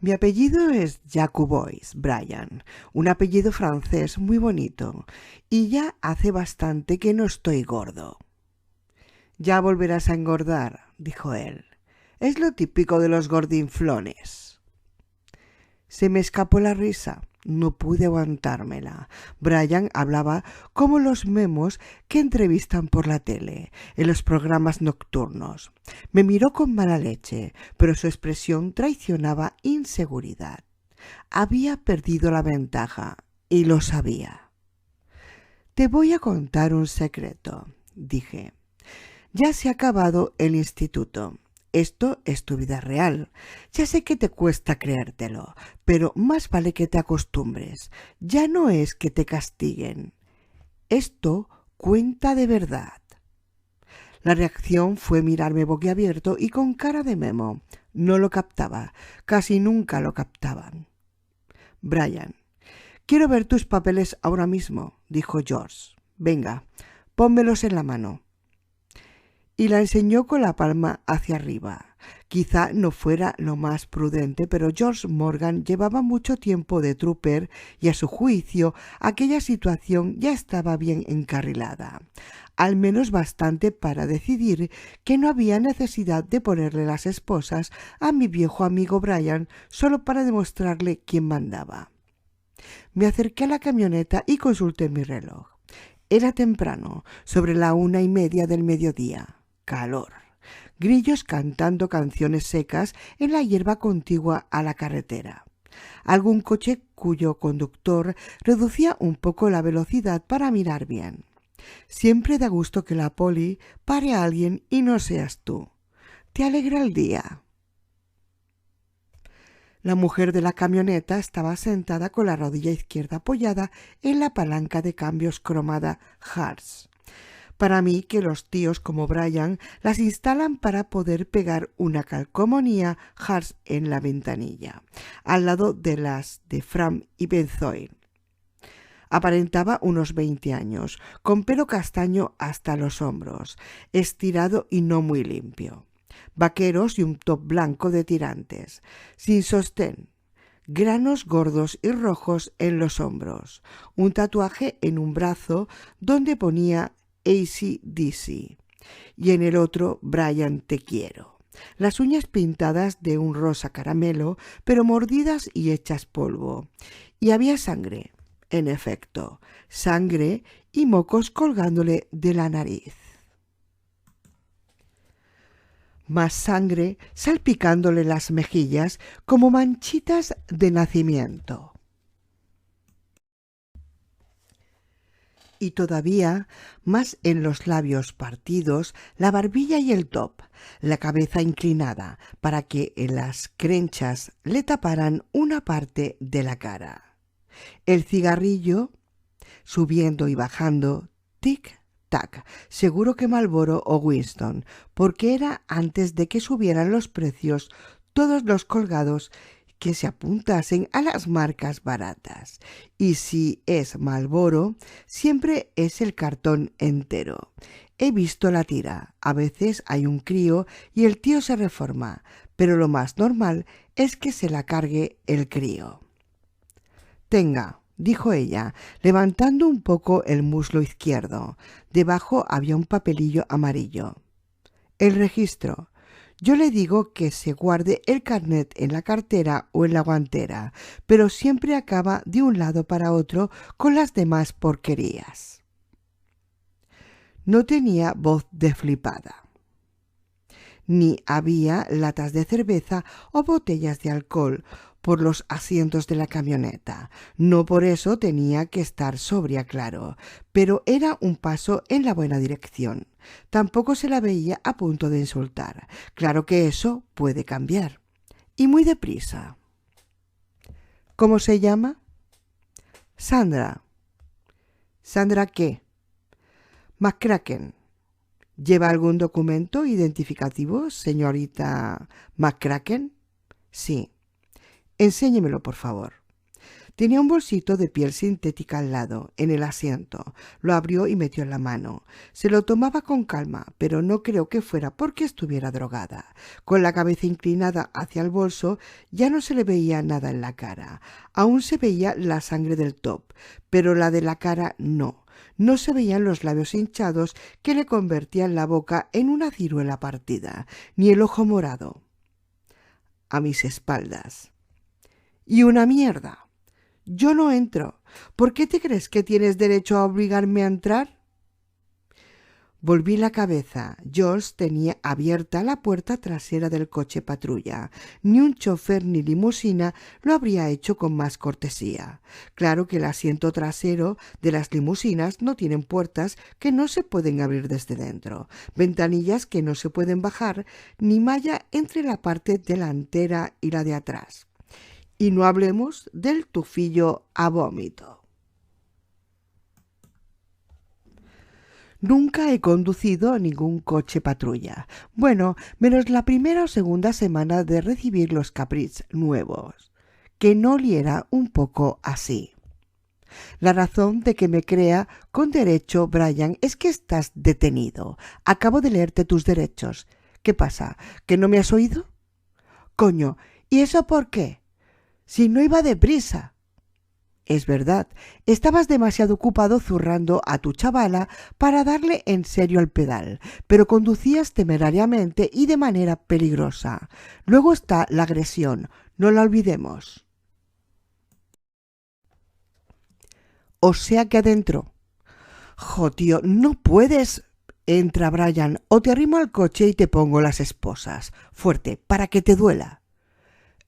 Mi apellido es Jacobois, Brian, un apellido francés muy bonito, y ya hace bastante que no estoy gordo. Ya volverás a engordar, dijo él. Es lo típico de los gordinflones. Se me escapó la risa. No pude aguantármela. Brian hablaba como los memos que entrevistan por la tele, en los programas nocturnos. Me miró con mala leche, pero su expresión traicionaba inseguridad. Había perdido la ventaja y lo sabía. Te voy a contar un secreto, dije. Ya se ha acabado el instituto. Esto es tu vida real. Ya sé que te cuesta creértelo, pero más vale que te acostumbres. Ya no es que te castiguen. Esto cuenta de verdad. La reacción fue mirarme boquiabierto y con cara de memo. No lo captaba. Casi nunca lo captaban. Brian, quiero ver tus papeles ahora mismo, dijo George. Venga, pónmelos en la mano. Y la enseñó con la palma hacia arriba. Quizá no fuera lo más prudente, pero George Morgan llevaba mucho tiempo de trooper y a su juicio aquella situación ya estaba bien encarrilada, al menos bastante para decidir que no había necesidad de ponerle las esposas a mi viejo amigo Brian solo para demostrarle quién mandaba. Me acerqué a la camioneta y consulté mi reloj. Era temprano, sobre la 1:30 del mediodía. Calor. Grillos cantando canciones secas en la hierba contigua a la carretera. Algún coche cuyo conductor reducía un poco la velocidad para mirar bien. Siempre da gusto que la poli pare a alguien y no seas tú. Te alegra el día. La mujer de la camioneta estaba sentada con la rodilla izquierda apoyada en la palanca de cambios cromada Hartz. Para mí que los tíos como Brian las instalan para poder pegar una calcomanía Hartz en la ventanilla, al lado de las de Fram y Benzoin. Aparentaba unos 20 años, con pelo castaño hasta los hombros, estirado y no muy limpio. Vaqueros y un top blanco de tirantes, sin sostén, granos gordos y rojos en los hombros, un tatuaje en un brazo donde ponía AC/DC y en el otro Brian te quiero. Las uñas pintadas de un rosa caramelo, pero mordidas y hechas polvo. Y había sangre, en efecto, sangre y mocos colgándole de la nariz. Más sangre salpicándole las mejillas como manchitas de nacimiento. Y todavía más en los labios partidos, la barbilla y el top, la cabeza inclinada para que en las crenchas le taparan una parte de la cara. El cigarrillo subiendo y bajando, tic-tac, seguro que Marlboro o Winston, porque era antes de que subieran los precios todos los colgados que se apuntasen a las marcas baratas. Y si es Marlboro, siempre es el cartón entero. He visto la tira. A veces hay un crío y el tío se reforma, pero lo más normal es que se la cargue el crío. Tenga, dijo ella, levantando un poco el muslo izquierdo. Debajo había un papelillo amarillo. El registro. Yo le digo que se guarde el carnet en la cartera o en la guantera, pero siempre acaba de un lado para otro con las demás porquerías. No tenía voz de flipada. Ni había latas de cerveza o botellas de alcohol por los asientos de la camioneta. No por eso tenía que estar sobria, claro, pero era un paso en la buena dirección. Tampoco se la veía a punto de insultar. Claro que eso puede cambiar. Y muy deprisa. ¿Cómo se llama? Sandra. ¿Sandra qué? McCracken. ¿Lleva algún documento identificativo, señorita McCracken? Sí. Enséñemelo, por favor. Tenía un bolsito de piel sintética al lado, en el asiento. Lo abrió y metió la mano. Se lo tomaba con calma, pero no creo que fuera porque estuviera drogada. Con la cabeza inclinada hacia el bolso, ya no se le veía nada en la cara. Aún se veía la sangre del top, pero la de la cara no. No se veían los labios hinchados que le convertían la boca en una ciruela partida, ni el ojo morado. A mis espaldas. Y una mierda. Yo no entro. ¿Por qué te crees que tienes derecho a obligarme a entrar? Volví la cabeza. George tenía abierta la puerta trasera del coche patrulla. Ni un chofer ni limusina lo habría hecho con más cortesía. Claro que el asiento trasero de las limusinas no tienen puertas que no se pueden abrir desde dentro, ventanillas que no se pueden bajar, ni malla entre la parte delantera y la de atrás. Y no hablemos del tufillo a vómito. Nunca he conducido ningún coche patrulla. Bueno, menos la primera o segunda semana de recibir los Caprice nuevos. Que no oliera un poco así. La razón de que me crea con derecho, Brian, es que estás detenido. Acabo de leerte tus derechos. ¿Qué pasa? ¿Que no me has oído? Coño, ¿y eso por qué? Si no iba deprisa. Es verdad, estabas demasiado ocupado zurrando a tu chavala para darle en serio al pedal, pero conducías temerariamente y de manera peligrosa. Luego está la agresión, no la olvidemos. O sea que adentro. Jo, tío, no puedes. Entra, Brian, o te arrimo al coche y te pongo las esposas. Fuerte, para que te duela.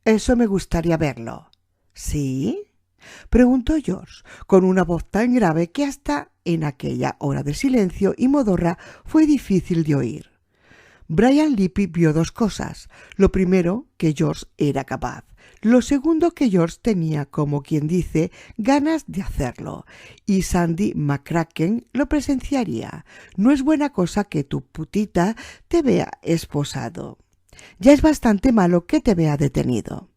Eso me gustaría verlo. ¿Sí? Preguntó George, con una voz tan grave que hasta en aquella hora de silencio y modorra fue difícil de oír. Brian Lippi vio dos cosas. Lo primero, que George era capaz. Lo segundo, que George tenía, como quien dice, ganas de hacerlo. Y Sandy McCracken lo presenciaría. No es buena cosa que tu putita te vea esposado. Ya es bastante malo que te vea detenido.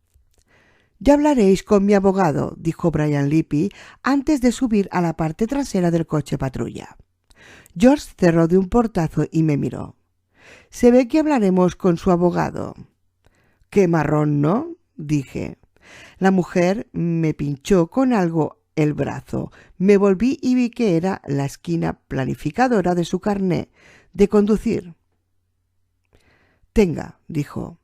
Ya hablaréis con mi abogado, dijo Brian Lippi antes de subir a la parte trasera del coche patrulla. George cerró de un portazo y me miró. Se ve que hablaremos con su abogado. Qué marrón, ¿no? Dije. La mujer me pinchó con algo el brazo. Me volví y vi que era la esquina planificadora de su carné de conducir. Tenga, dijo.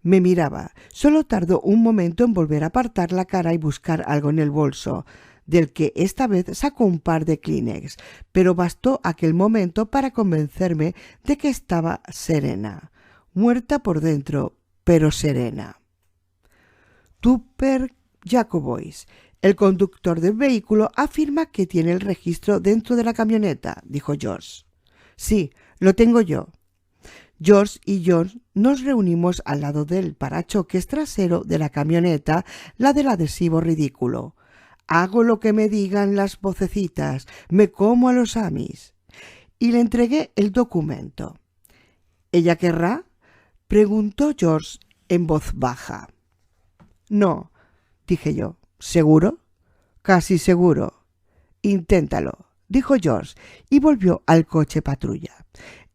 Me miraba. Solo tardó un momento en volver a apartar la cara y buscar algo en el bolso, del que esta vez sacó un par de Kleenex, pero bastó aquel momento para convencerme de que estaba serena, muerta por dentro, pero serena. Tupper Jacobois, el conductor del vehículo, afirma que tiene el registro dentro de la camioneta, dijo George. Sí, lo tengo yo. George y yo nos reunimos al lado del parachoques trasero de la camioneta, la del adhesivo ridículo. Hago lo que me digan las vocecitas, me como a los amis. Y le entregué el documento. ¿Ella querrá? Preguntó George en voz baja. No, dije yo. ¿Seguro? Casi seguro. Inténtalo, dijo George, y volvió al coche patrulla.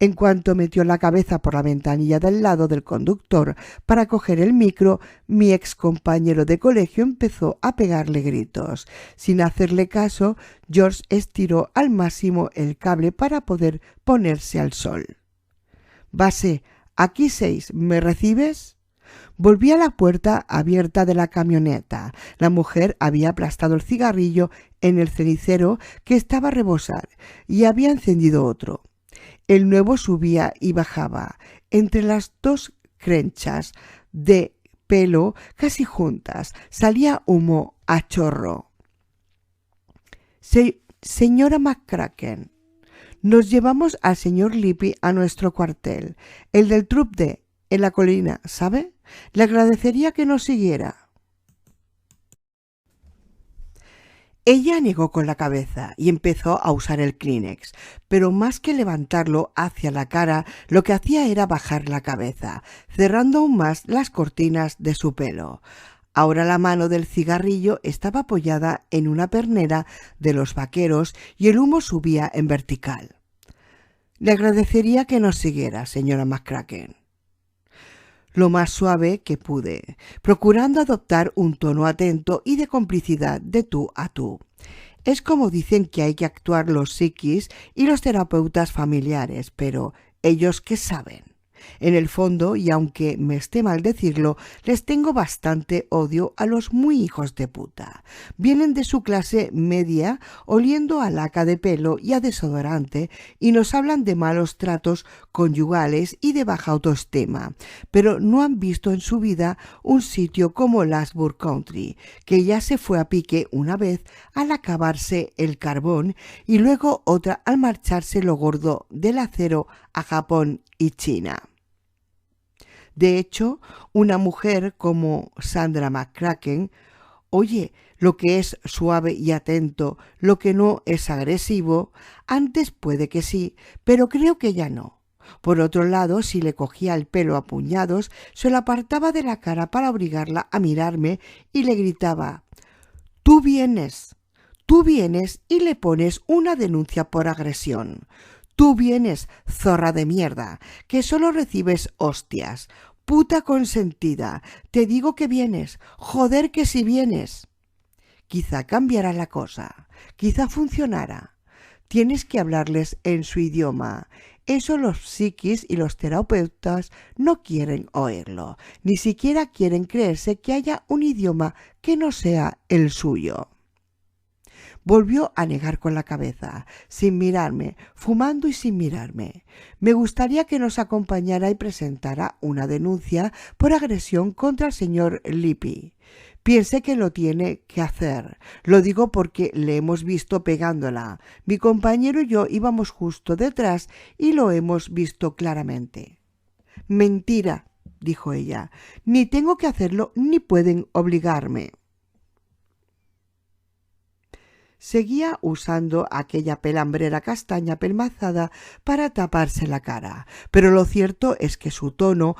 En cuanto metió la cabeza por la ventanilla del lado del conductor para coger el micro, mi ex compañero de colegio empezó a pegarle gritos. Sin hacerle caso, George estiró al máximo el cable para poder ponerse al sol. Base, aquí 6, ¿me recibes? Volví a la puerta abierta de la camioneta. La mujer había aplastado el cigarrillo en el cenicero que estaba a rebosar y había encendido otro. El nuevo subía y bajaba entre las dos crenchas de pelo casi juntas. Salía humo a chorro. Señora McCracken, nos llevamos al señor Lippi a nuestro cuartel, el del Trup D, en la colina, ¿sabe? Le agradecería que nos siguiera. Ella negó con la cabeza y empezó a usar el Kleenex, pero más que levantarlo hacia la cara, lo que hacía era bajar la cabeza, cerrando aún más las cortinas de su pelo. Ahora la mano del cigarrillo estaba apoyada en una pernera de los vaqueros y el humo subía en vertical. Le agradecería que nos siguiera, señora McCracken. Lo más suave que pude, procurando adoptar un tono atento y de complicidad de tú a tú. Es como dicen que hay que actuar los psiquis y los terapeutas familiares, pero ¿ellos qué saben? En el fondo, y aunque me esté mal decirlo, les tengo bastante odio a los muy hijos de puta. Vienen de su clase media oliendo a laca de pelo y a desodorante y nos hablan de malos tratos conyugales y de baja autoestima, pero no han visto en su vida un sitio como Lasburg Country, que ya se fue a pique una vez al acabarse el carbón y luego otra al marcharse lo gordo del acero a Japón y China. De hecho, una mujer como Sandra McCracken oye lo que es suave y atento, lo que no es agresivo. Antes puede que sí, pero creo que ya no. Por otro lado, si le cogía el pelo a puñados, se lo apartaba de la cara para obligarla a mirarme y le gritaba: tú vienes y le pones una denuncia por agresión. Tú vienes, zorra de mierda, que solo recibes hostias. Puta consentida, te digo que vienes, joder que si vienes. Quizá cambiara la cosa, quizá funcionara. Tienes que hablarles en su idioma. Eso los psiquis y los terapeutas no quieren oírlo, ni siquiera quieren creerse que haya un idioma que no sea el suyo. Volvió a negar con la cabeza, sin mirarme, fumando y sin mirarme. Me gustaría que nos acompañara y presentara una denuncia por agresión contra el señor Lippi. Piense que lo tiene que hacer. Lo digo porque le hemos visto pegándola. Mi compañero y yo íbamos justo detrás y lo hemos visto claramente. Mentira, dijo ella. Ni tengo que hacerlo ni pueden obligarme. Seguía usando aquella pelambrera castaña pelmazada para taparse la cara, pero lo cierto es que su tono,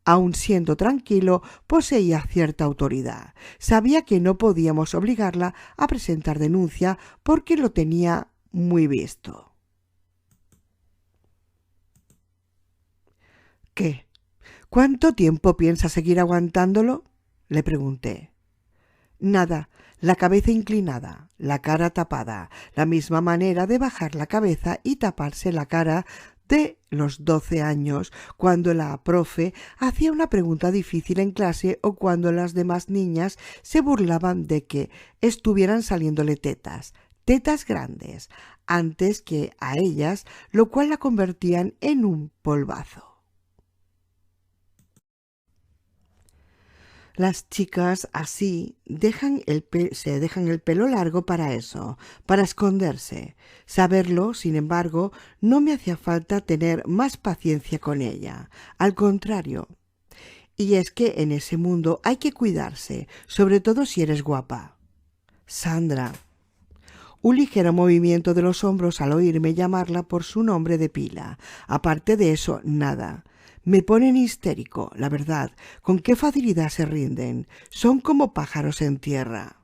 aun siendo tranquilo, poseía cierta autoridad. Sabía que no podíamos obligarla a presentar denuncia porque lo tenía muy visto. ¿Qué? ¿Cuánto tiempo piensa seguir aguantándolo?, le pregunté. Nada, la cabeza inclinada, la cara tapada, la misma manera de bajar la cabeza y taparse la cara de los 12 años, cuando la profe hacía una pregunta difícil en clase o cuando las demás niñas se burlaban de que estuvieran saliéndole tetas grandes, antes que a ellas, lo cual la convertían en un polvazo. Las chicas así se dejan el pelo largo para eso, para esconderse. Saberlo, sin embargo, no me hacía falta tener más paciencia con ella. Al contrario. Y es que en ese mundo hay que cuidarse, sobre todo si eres guapa. Sandra. Un ligero movimiento de los hombros al oírme llamarla por su nombre de pila. Aparte de eso, nada. Me ponen histérico, la verdad. Con qué facilidad se rinden. Son como pájaros en tierra.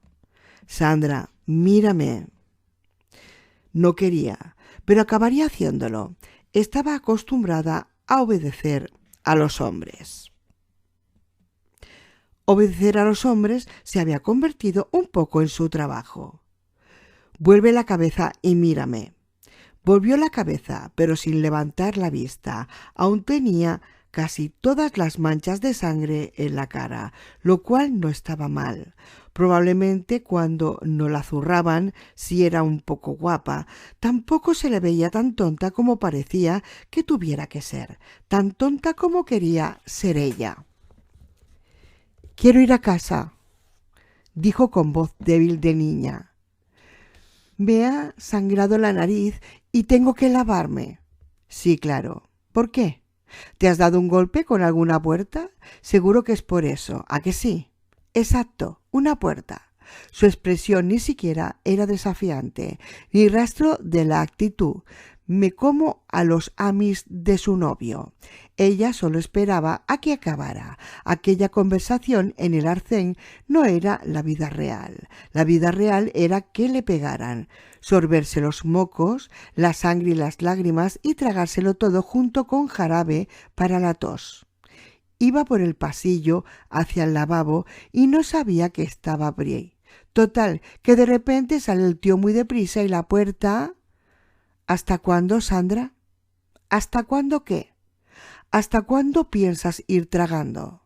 Sandra, mírame. No quería, pero acabaría haciéndolo. Estaba acostumbrada a obedecer a los hombres. Obedecer a los hombres se había convertido un poco en su trabajo. Vuelve la cabeza y mírame. Volvió la cabeza, pero sin levantar la vista. Aún tenía casi todas las manchas de sangre en la cara, lo cual no estaba mal. Probablemente cuando no la zurraban, si era un poco guapa, tampoco se le veía tan tonta como parecía que tuviera que ser, tan tonta como quería ser ella. «Quiero ir a casa», dijo con voz débil de niña. «Me ha sangrado la nariz y tengo que lavarme». «Sí, claro. ¿Por qué? ¿Te has dado un golpe con alguna puerta? Seguro que es por eso. ¿A que sí?» «Exacto, una puerta». Su expresión ni siquiera era desafiante, ni rastro de la actitud. Me como a los amis de su novio. Ella solo esperaba a que acabara. Aquella conversación en el arcén no era la vida real. La vida real era que le pegaran, sorberse los mocos, la sangre y las lágrimas y tragárselo todo junto con jarabe para la tos. Iba por el pasillo hacia el lavabo y no sabía que estaba Brie. Total, que de repente sale el tío muy deprisa y la puerta... ¿Hasta cuándo, Sandra? ¿Hasta cuándo qué? ¿Hasta cuándo piensas ir tragando?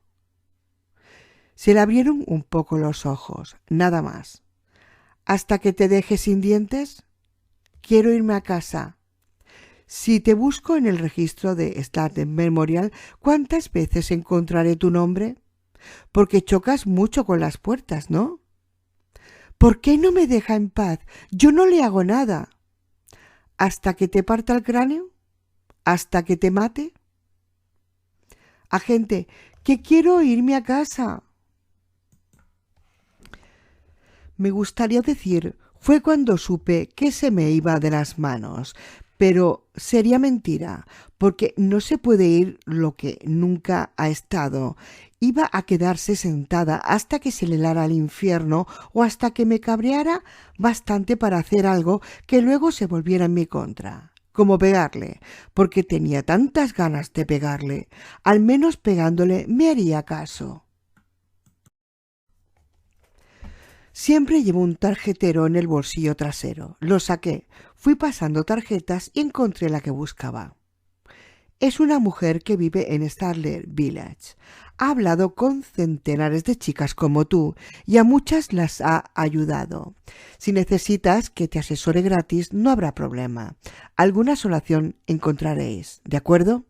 Se le abrieron un poco los ojos, nada más. ¿Hasta que te dejes sin dientes? Quiero irme a casa. Si te busco en el registro de Staten Memorial, ¿cuántas veces encontraré tu nombre? Porque chocas mucho con las puertas, ¿no? ¿Por qué no me deja en paz? Yo no le hago nada. ¿Hasta que te parta el cráneo? ¿Hasta que te mate? Agente, que quiero irme a casa. Me gustaría decir, fue cuando supe que se me iba de las manos, pero sería mentira, porque no se puede ir lo que nunca ha estado. Iba a quedarse sentada hasta que se le helara el infierno o hasta que me cabreara bastante para hacer algo que luego se volviera en mi contra. Como pegarle, porque tenía tantas ganas de pegarle. Al menos pegándole me haría caso. Siempre llevo un tarjetero en el bolsillo trasero. Lo saqué, fui pasando tarjetas y encontré la que buscaba. Es una mujer que vive en Starler Village. Ha hablado con centenares de chicas como tú y a muchas las ha ayudado. Si necesitas que te asesore gratis, no habrá problema. Alguna solución encontraréis, ¿de acuerdo?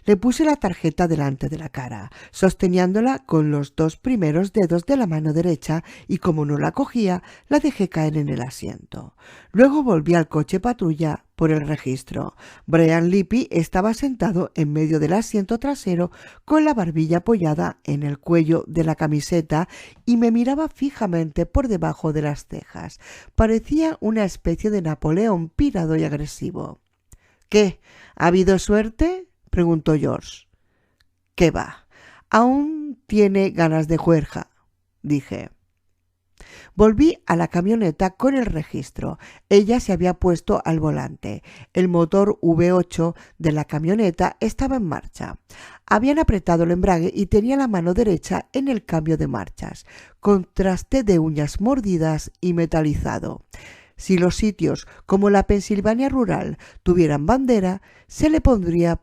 Le puse la tarjeta delante de la cara, sosteniéndola con los 2 primeros dedos de la mano derecha y como no la cogía, la dejé caer en el asiento. Luego volví al coche patrulla por el registro. Brian Lippi estaba sentado en medio del asiento trasero con la barbilla apoyada en el cuello de la camiseta y me miraba fijamente por debajo de las cejas. Parecía una especie de Napoleón pirado y agresivo. ¿Qué? ¿Ha habido suerte?, preguntó George. ¿Qué va? Aún tiene ganas de juerga, dije. Volví a la camioneta con el registro. Ella se había puesto al volante. El motor V8 de la camioneta estaba en marcha. Habían apretado el embrague y tenía la mano derecha en el cambio de marchas. Contraste de uñas mordidas y metalizado. Si los sitios como la Pensilvania rural tuvieran bandera, se le podría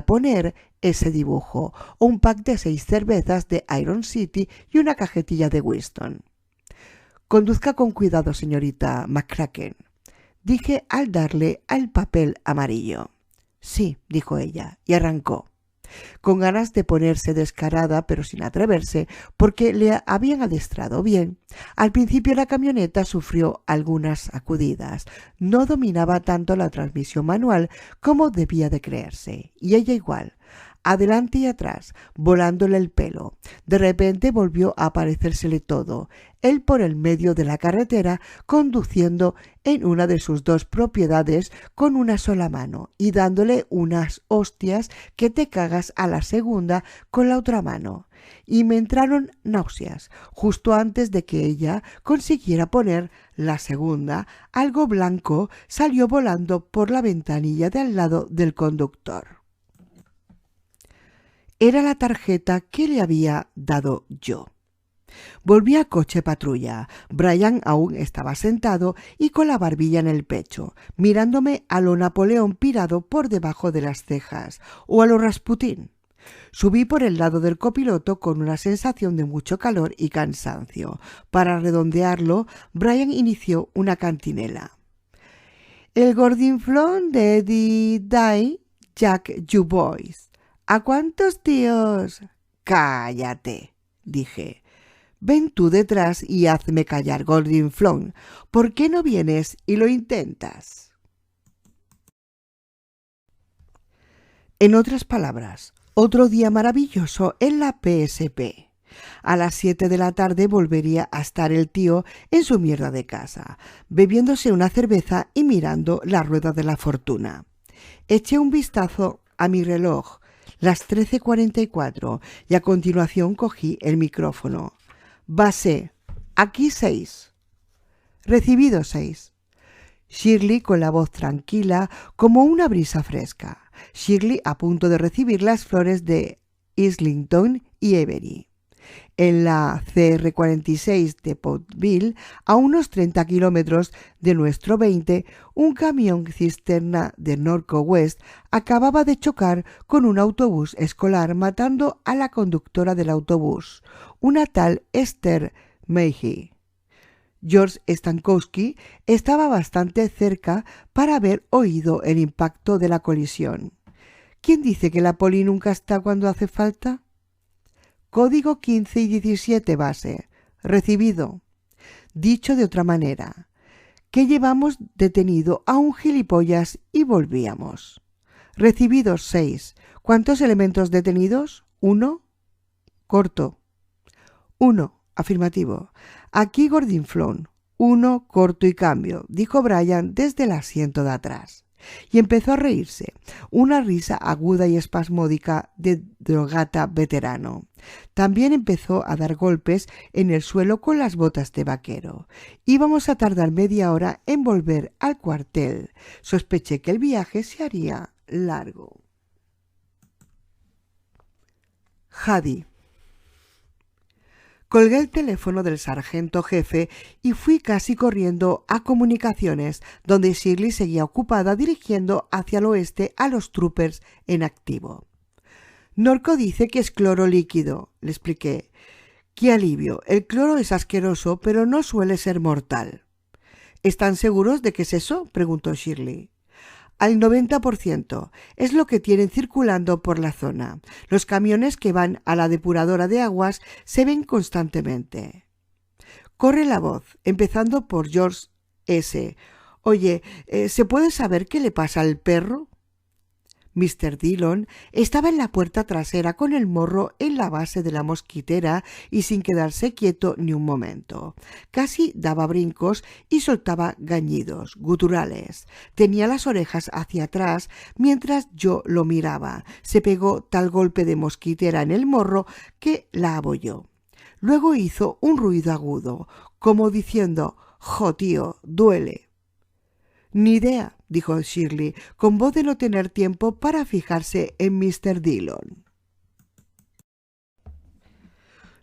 poner ese dibujo, o un pack de 6 cervezas de Iron City y una cajetilla de Winston. Conduzca con cuidado, señorita McCracken, dije al darle al papel amarillo. Sí, dijo ella, y arrancó, con ganas de ponerse descarada, pero sin atreverse, porque le habían adestrado bien. Al principio la camioneta sufrió algunas sacudidas. No dominaba tanto la transmisión manual como debía de creerse, y ella igual. Adelante y atrás, volándole el pelo. De repente volvió a aparecérsele todo, él por el medio de la carretera, conduciendo en una de sus 2 propiedades con una sola mano y dándole unas hostias que te cagas a la segunda con la otra mano. Y me entraron náuseas. Justo antes de que ella consiguiera poner la segunda, algo blanco salió volando por la ventanilla de al lado del conductor. Era la tarjeta que le había dado yo. Volví al coche patrulla. Brian aún estaba sentado y con la barbilla en el pecho, mirándome a lo Napoleón pirado por debajo de las cejas, o a lo Rasputín. Subí por el lado del copiloto con una sensación de mucho calor y cansancio. Para redondearlo, Brian inició una cantinela. El gordinflón de Eddie Day, Jack Dubois. ¿A cuántos tíos? Cállate, dije. Ven tú detrás y hazme callar, gordinflón. ¿Por qué no vienes y lo intentas? En otras palabras, otro día maravilloso en la PSP. A las 7 de la tarde volvería a estar el tío en su mierda de casa, bebiéndose una cerveza y mirando la rueda de la fortuna. Eché un vistazo a mi reloj, las 13:44, y a continuación cogí el micrófono. Base, aquí 6. Recibido 6. Shirley con la voz tranquila como una brisa fresca. Shirley a punto de recibir las flores de Islington y Avery. En la CR46 de Pottville, a unos 30 kilómetros de nuestro 20, un camión cisterna de Norco West acababa de chocar con un autobús escolar, matando a la conductora del autobús, una tal Esther Mayhew. George Stankowski estaba bastante cerca para haber oído el impacto de la colisión. ¿Quién dice que la poli nunca está cuando hace falta? Código 15 y 17 base. Recibido. Dicho de otra manera, que llevamos detenido a un gilipollas y volvíamos. Recibidos 6. ¿Cuántos elementos detenidos? 1. Corto. 1. Afirmativo. Aquí Gordinflón. 1. Corto y cambio, dijo Brian desde el asiento de atrás. Y empezó a reírse, una risa aguda y espasmódica de drogata veterano. También empezó a dar golpes en el suelo con las botas de vaquero. Íbamos a tardar media hora en volver al cuartel. Sospeché que el viaje se haría largo. Hadi. Colgué el teléfono del sargento jefe y fui casi corriendo a comunicaciones, donde Shirley seguía ocupada dirigiendo hacia el oeste a los troopers en activo. Norco dice que es cloro líquido, le expliqué. ¡Qué alivio! El cloro es asqueroso, pero no suele ser mortal. ¿Están seguros de que es eso?, preguntó Shirley. Al 90%. Es lo que tienen circulando por la zona. Los camiones que van a la depuradora de aguas se ven constantemente. Corre la voz, empezando por George S. Oye, ¿se puede saber qué le pasa al perro? Mr. Dillon estaba en la puerta trasera con el morro en la base de la mosquitera y sin quedarse quieto ni un momento. Casi daba brincos y soltaba gañidos, guturales. Tenía las orejas hacia atrás mientras yo lo miraba. Se pegó tal golpe de mosquitera en el morro que la abolló. Luego hizo un ruido agudo, como diciendo: «Jo, tío, duele». «Ni idea», dijo Shirley, con voz de no tener tiempo para fijarse en Mr. Dillon.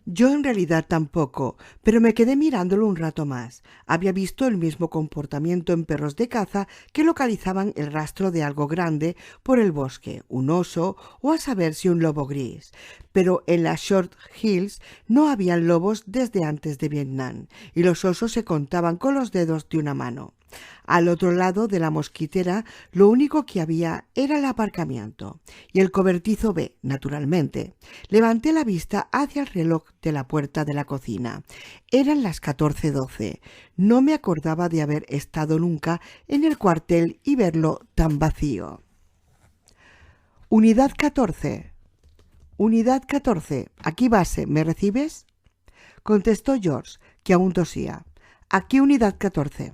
Yo en realidad tampoco, pero me quedé mirándolo un rato más. Había visto el mismo comportamiento en perros de caza que localizaban el rastro de algo grande por el bosque, un oso o a saber si un lobo gris. Pero en las Short Hills no habían lobos desde antes de Vietnam, y los osos se contaban con los dedos de una mano. Al otro lado de la mosquitera lo único que había era el aparcamiento y el cobertizo B, naturalmente. Levanté la vista hacia el reloj de la puerta de la cocina. Eran las 14:12. No me acordaba de haber estado nunca en el cuartel y verlo tan vacío. Unidad 14. Unidad 14. Aquí base, ¿me recibes? Contestó George, que aún tosía. Aquí unidad 14.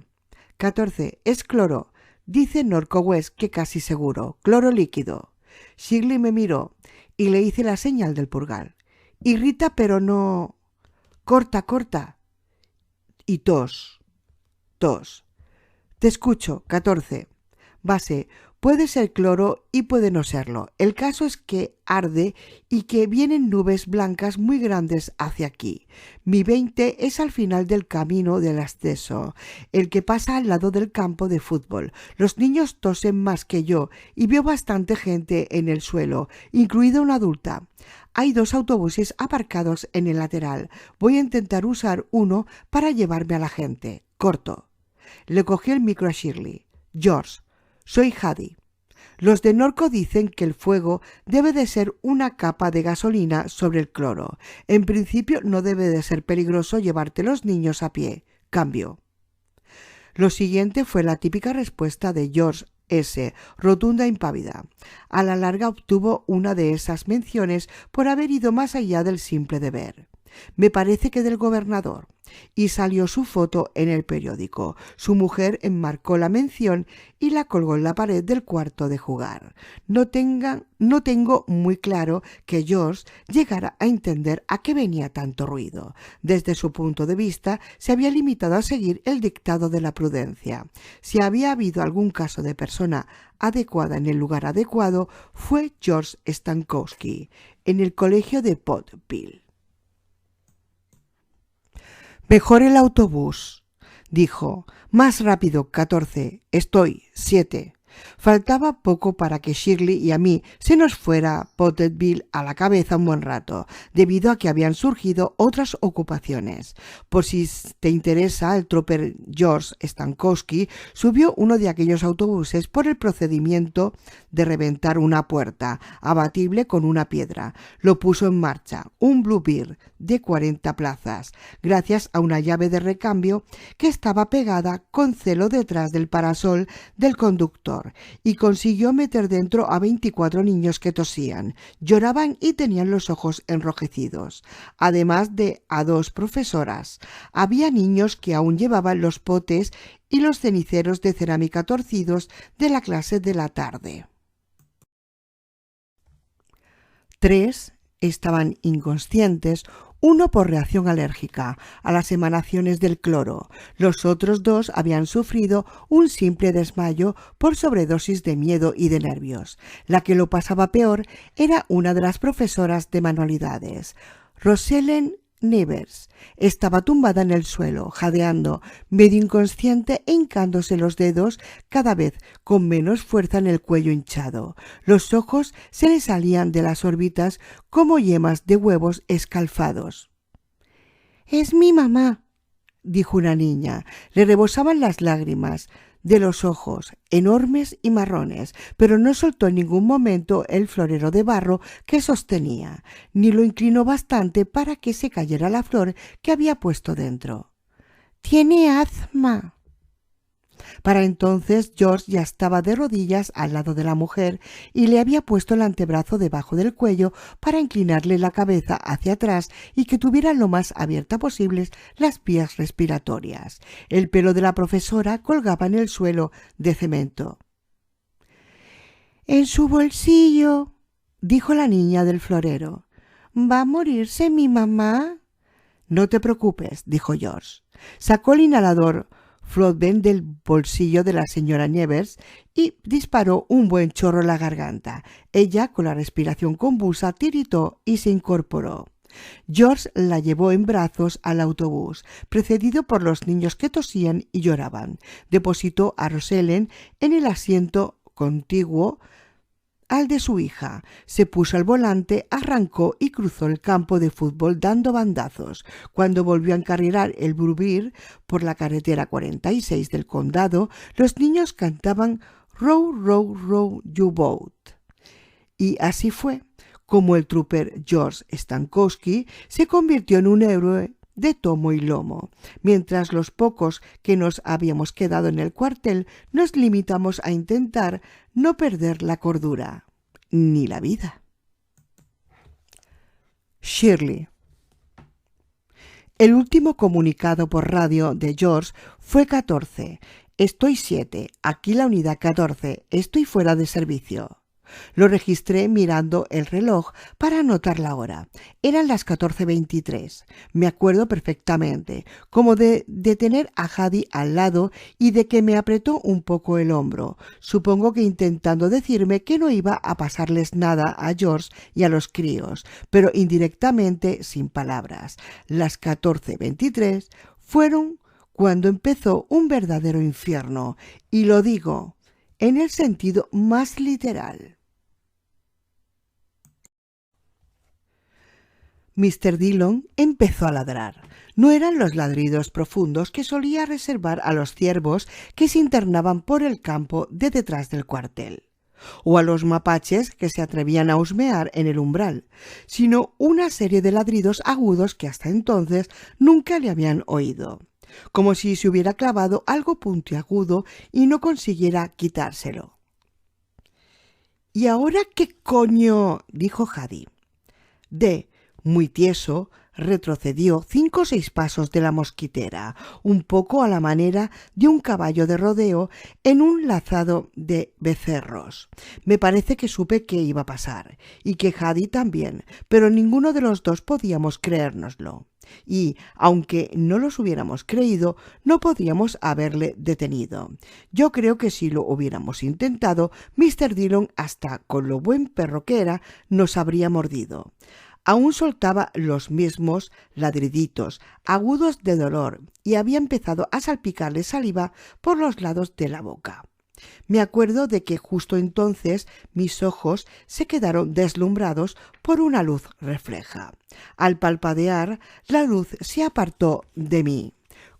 14. Es cloro. Dice Norco West que casi seguro. Cloro líquido. Shirley me miró y le hice la señal del purgar. Irrita, pero no... Corta, corta. Y tos. Tos. Te escucho. 14. Base. Puede ser cloro y puede no serlo. El caso es que arde y que vienen nubes blancas muy grandes hacia aquí. Mi 20 es al final del camino del acceso, el que pasa al lado del campo de fútbol. Los niños tosen más que yo y veo bastante gente en el suelo, incluida una adulta. Hay 2 autobuses aparcados en el lateral. Voy a intentar usar uno para llevarme a la gente. Corto. Le cogí el micro a Shirley. George. Soy Hadi. Los de Norco dicen que el fuego debe de ser una capa de gasolina sobre el cloro. En principio no debe de ser peligroso llevarte los niños a pie. Cambio. Lo siguiente fue la típica respuesta de George S., rotunda e impávida. A la larga obtuvo una de esas menciones por haber ido más allá del simple deber. Me parece que del gobernador. Y salió su foto en el periódico. Su mujer enmarcó la mención y la colgó en la pared del cuarto de jugar. No tengo muy claro que George llegara a entender a qué venía tanto ruido. Desde su punto de vista, se había limitado a seguir el dictado de la prudencia. Si había habido algún caso de persona adecuada en el lugar adecuado, fue George Stankowski, en el colegio de Pottsville. «Mejor el autobús», dijo. «Más rápido, 14. Estoy, 7». Faltaba poco para que Shirley y a mí se nos fuera Pottsville a la cabeza un buen rato, debido a que habían surgido otras ocupaciones. Por si te interesa, el trooper George Stankowski subió uno de aquellos autobuses por el procedimiento de reventar una puerta, abatible con una piedra. Lo puso en marcha, un Bluebird de 40 plazas, gracias a una llave de recambio que estaba pegada con celo detrás del parasol del conductor, y consiguió meter dentro a 24 niños que tosían, lloraban y tenían los ojos enrojecidos, además de a 2 profesoras. Había niños que aún llevaban los potes y los ceniceros de cerámica torcidos de la clase de la tarde. 3 estaban inconscientes, uno por reacción alérgica a las emanaciones del cloro. Los otros 2 habían sufrido un simple desmayo por sobredosis de miedo y de nervios. La que lo pasaba peor era una de las profesoras de manualidades, Rosalind Nevers. Estaba tumbada en el suelo, jadeando, medio inconsciente e hincándose los dedos cada vez con menos fuerza en el cuello hinchado. Los ojos se le salían de las órbitas como yemas de huevos escalfados. «Es mi mamá», dijo una niña. Le rebosaban las lágrimas de los ojos, enormes y marrones, pero no soltó en ningún momento el florero de barro que sostenía, ni lo inclinó bastante para que se cayera la flor que había puesto dentro. «Tiene asma». Para entonces George ya estaba de rodillas al lado de la mujer y le había puesto el antebrazo debajo del cuello para inclinarle la cabeza hacia atrás y que tuviera lo más abierta posibles las vías respiratorias. El pelo de la profesora colgaba en el suelo de cemento. «En su bolsillo», dijo la niña del florero. «¿Va a morirse mi mamá?» «No te preocupes», dijo George. Sacó el inhalador Floodben del bolsillo de la señora Nevers y disparó un buen chorro en la garganta. Ella, con la respiración convulsa, tiritó y se incorporó. George la llevó en brazos al autobús, precedido por los niños que tosían y lloraban. Depositó a Rosalind en el asiento contiguo al de su hija. Se puso al volante, arrancó y cruzó el campo de fútbol dando bandazos. Cuando volvió a encarrilar el Bluebird por la carretera 46 del condado, los niños cantaban «Row, row, row your boat». Y así fue como el trooper George Stankowski se convirtió en un héroe de tomo y lomo. Mientras los pocos que nos habíamos quedado en el cuartel nos limitamos a intentar no perder la cordura ni la vida. Shirley. El último comunicado por radio de George fue 14. «Estoy 7. Aquí la unidad 14. Estoy fuera de servicio». Lo registré mirando el reloj para anotar la hora. Eran las 14:23. Me acuerdo perfectamente, como de tener a Hadi al lado y de que me apretó un poco el hombro, supongo que intentando decirme que no iba a pasarles nada a George y a los críos, pero indirectamente, sin palabras. Las 14:23 fueron cuando empezó un verdadero infierno, y lo digo en el sentido más literal. Mr. Dillon empezó a ladrar. No eran los ladridos profundos que solía reservar a los ciervos que se internaban por el campo de detrás del cuartel, o a los mapaches que se atrevían a husmear en el umbral, sino una serie de ladridos agudos que hasta entonces nunca le habían oído, como si se hubiera clavado algo puntiagudo y no consiguiera quitárselo. «¿Y ahora qué coño?», dijo Hadi. Muy tieso, retrocedió 5 o 6 pasos de la mosquitera, un poco a la manera de un caballo de rodeo en un lazado de becerros. Me parece que supe qué iba a pasar, y que Hadi también, pero ninguno de los dos podíamos creérnoslo. Y, aunque no los hubiéramos creído, no podíamos haberle detenido. Yo creo que si lo hubiéramos intentado, Mr. Dillon, hasta con lo buen perro que era, nos habría mordido. Aún soltaba los mismos ladriditos agudos de dolor y había empezado a salpicarle saliva por los lados de la boca. Me acuerdo de que justo entonces mis ojos se quedaron deslumbrados por una luz refleja. Al palpadear, la luz se apartó de mí.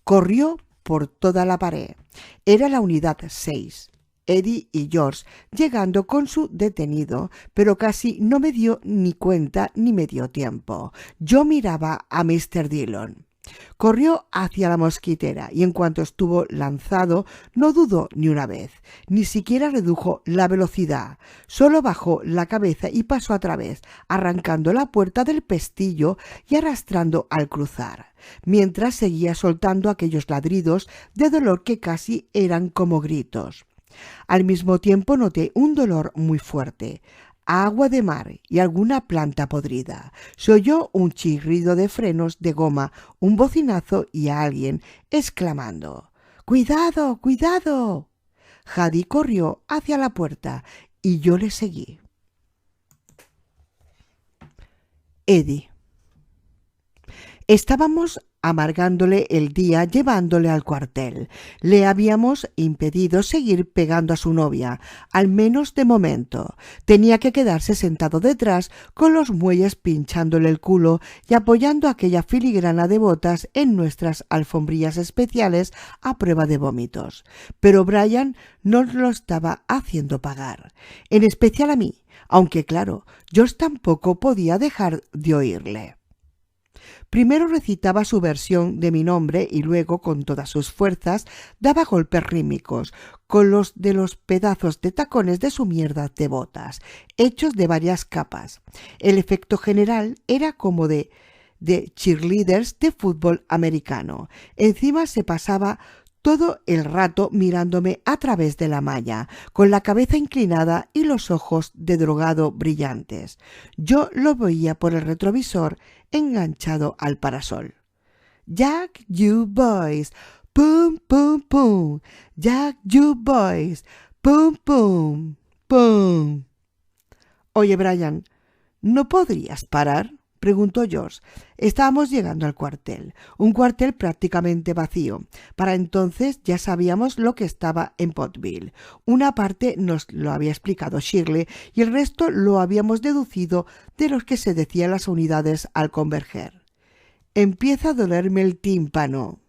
Corrió por toda la pared. Era la unidad 6. Eddie y George llegando con su detenido, pero casi no me dio ni cuenta ni me dio tiempo. Yo miraba a Mr. Dillon. Corrió hacia la mosquitera y en cuanto estuvo lanzado no dudó ni una vez, ni siquiera redujo la velocidad, solo bajó la cabeza y pasó a través, arrancando la puerta del pestillo y arrastrando al cruzar, mientras seguía soltando aquellos ladridos de dolor que casi eran como gritos. Al mismo tiempo noté un dolor muy fuerte, agua de mar y alguna planta podrida. Se oyó un chirrido de frenos de goma, un bocinazo y a alguien exclamando «¡Cuidado, cuidado!». Hadi corrió hacia la puerta y yo le seguí. Eddie. Estábamos amargándole el día llevándole al cuartel. Le habíamos impedido seguir pegando a su novia, al menos de momento. Tenía que quedarse sentado detrás con los muelles pinchándole el culo y apoyando aquella filigrana de botas en nuestras alfombrillas especiales a prueba de vómitos. Pero Brian nos lo estaba haciendo pagar, en especial a mí, aunque claro, yo tampoco podía dejar de oírle. Primero recitaba su versión de mi nombre y luego, con todas sus fuerzas, daba golpes rítmicos con los de los pedazos de tacones de su mierda de botas, hechos de varias capas. El efecto general era como de cheerleaders de fútbol americano. Encima se pasaba todo el rato mirándome a través de la malla, con la cabeza inclinada y los ojos de drogado brillantes. Yo lo veía por el retrovisor enganchado al parasol. «Jack, you boys, pum, pum, pum. Jack, you boys, pum, pum, pum». «Oye, Brian, ¿no podrías parar?», preguntó George. Estábamos llegando al cuartel, un cuartel prácticamente vacío. Para entonces ya sabíamos lo que estaba en Pottsville. Una parte nos lo había explicado Shirley y el resto lo habíamos deducido de lo que se decían las unidades al converger. «Empieza a dolerme el tímpano»,